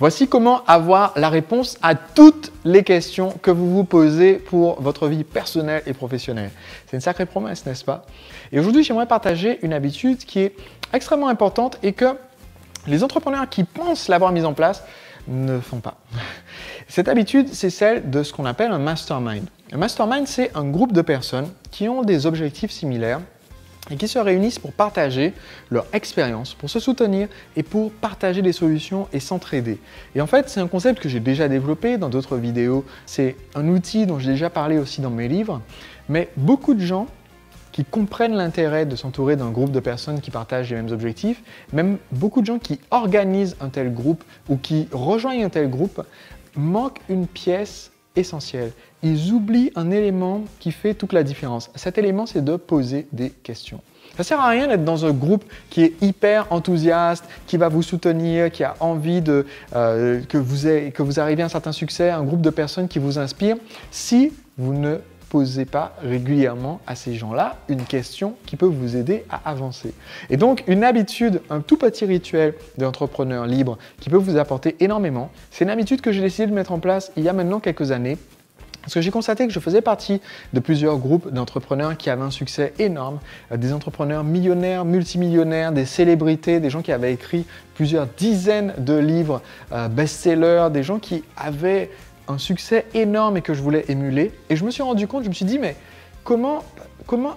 Voici comment avoir la réponse à toutes les questions que vous vous posez pour votre vie personnelle et professionnelle. C'est une sacrée promesse, n'est-ce pas? Et aujourd'hui, j'aimerais partager une habitude qui est extrêmement importante et que les entrepreneurs qui pensent l'avoir mise en place ne font pas. Cette habitude, c'est celle de ce qu'on appelle un mastermind. Un mastermind, c'est un groupe de personnes qui ont des objectifs similaires et qui se réunissent pour partager leur expérience, pour se soutenir et pour partager des solutions et s'entraider. Et en fait, c'est un concept que j'ai déjà développé dans d'autres vidéos. C'est un outil dont j'ai déjà parlé aussi dans mes livres. Mais beaucoup de gens qui comprennent l'intérêt de s'entourer d'un groupe de personnes qui partagent les mêmes objectifs, même beaucoup de gens qui organisent un tel groupe ou qui rejoignent un tel groupe, manquent une pièce essentielle. Ils oublient un élément qui fait toute la différence. Cet élément, c'est de poser des questions. Ça ne sert à rien d'être dans un groupe qui est hyper enthousiaste, qui va vous soutenir, qui a envie que vous arriviez à un certain succès, un groupe de personnes qui vous inspirent, si vous ne posez pas régulièrement à ces gens-là une question qui peut vous aider à avancer. Et donc, une habitude, un tout petit rituel d'entrepreneur libre qui peut vous apporter énormément, c'est une habitude que j'ai décidé de mettre en place il y a maintenant quelques années. Parce que j'ai constaté que je faisais partie de plusieurs groupes d'entrepreneurs qui avaient un succès énorme, des entrepreneurs millionnaires, multimillionnaires, des célébrités, des gens qui avaient écrit plusieurs dizaines de livres best-sellers, des gens qui avaient un succès énorme et que je voulais émuler. Et je me suis rendu compte, je me suis dit, mais comment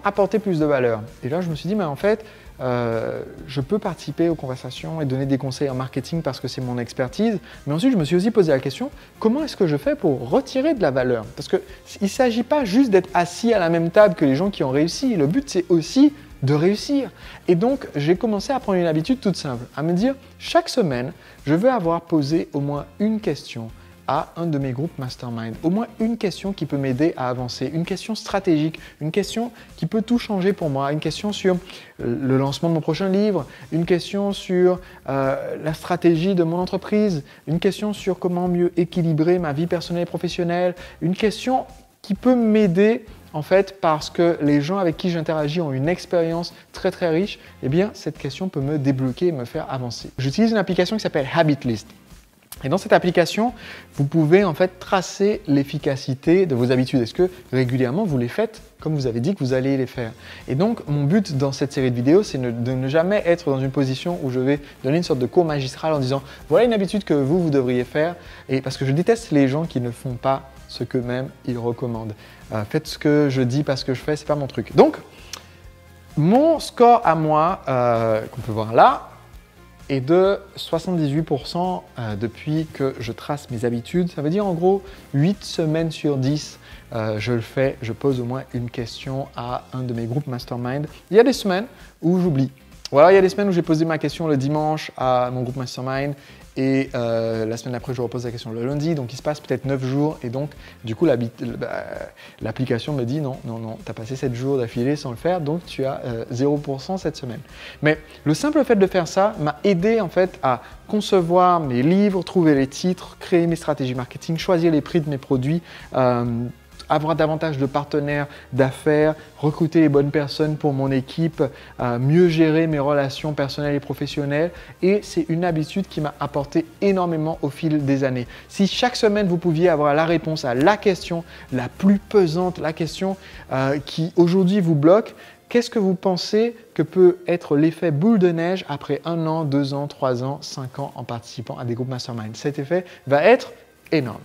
apporter plus de valeur? Et là, je me suis dit, mais en fait, je peux participer aux conversations et donner des conseils en marketing parce que c'est mon expertise. Mais ensuite, je me suis aussi posé la question, comment est-ce que je fais pour retirer de la valeur? Parce qu'il ne s'agit pas juste d'être assis à la même table que les gens qui ont réussi. Le but, c'est aussi de réussir. Et donc, j'ai commencé à prendre une habitude toute simple, à me dire, chaque semaine, je veux avoir posé au moins une question à un de mes groupes mastermind. Au moins une question qui peut m'aider à avancer, une question stratégique, une question qui peut tout changer pour moi, une question sur le lancement de mon prochain livre, une question sur la stratégie de mon entreprise, une question sur comment mieux équilibrer ma vie personnelle et professionnelle, une question qui peut m'aider en fait parce que les gens avec qui j'interagis ont une expérience très très riche. Eh bien, cette question peut me débloquer et me faire avancer. J'utilise une application qui s'appelle Habit List. Et dans cette application, vous pouvez en fait tracer l'efficacité de vos habitudes. Est-ce que régulièrement vous les faites comme vous avez dit que vous allez les faire? Et donc, mon but dans cette série de vidéos, c'est de ne jamais être dans une position où je vais donner une sorte de cours magistral en disant « Voilà une habitude que vous devriez faire ». Et parce que je déteste les gens qui ne font pas ce qu'eux-mêmes ils recommandent. Faites ce que je dis parce que je fais, c'est pas mon truc. Donc, mon score à moi, qu'on peut voir là, et de 78% depuis que je trace mes habitudes. Ça veut dire en gros 8 semaines sur 10, je le fais, je pose au moins une question à un de mes groupes mastermind. Il y a des semaines où j'oublie. Voilà, il y a des semaines où j'ai posé ma question le dimanche à mon groupe mastermind et la semaine d'après, je repose la question le lundi. Donc, il se passe peut-être 9 jours et donc, du coup, l'application me dit non, tu as passé 7 jours d'affilée sans le faire, donc tu as 0% cette semaine. Mais le simple fait de faire ça m'a aidé en fait à concevoir mes livres, trouver les titres, créer mes stratégies marketing, choisir les prix de mes produits, avoir davantage de partenaires d'affaires, recruter les bonnes personnes pour mon équipe, mieux gérer mes relations personnelles et professionnelles. Et c'est une habitude qui m'a apporté énormément au fil des années. Si chaque semaine, vous pouviez avoir la réponse à la question la plus pesante, la question qui aujourd'hui vous bloque, qu'est-ce que vous pensez que peut être l'effet boule de neige après 1 an, 2 ans, 3 ans, 5 ans en participant à des groupes mastermind? Cet effet va être énorme.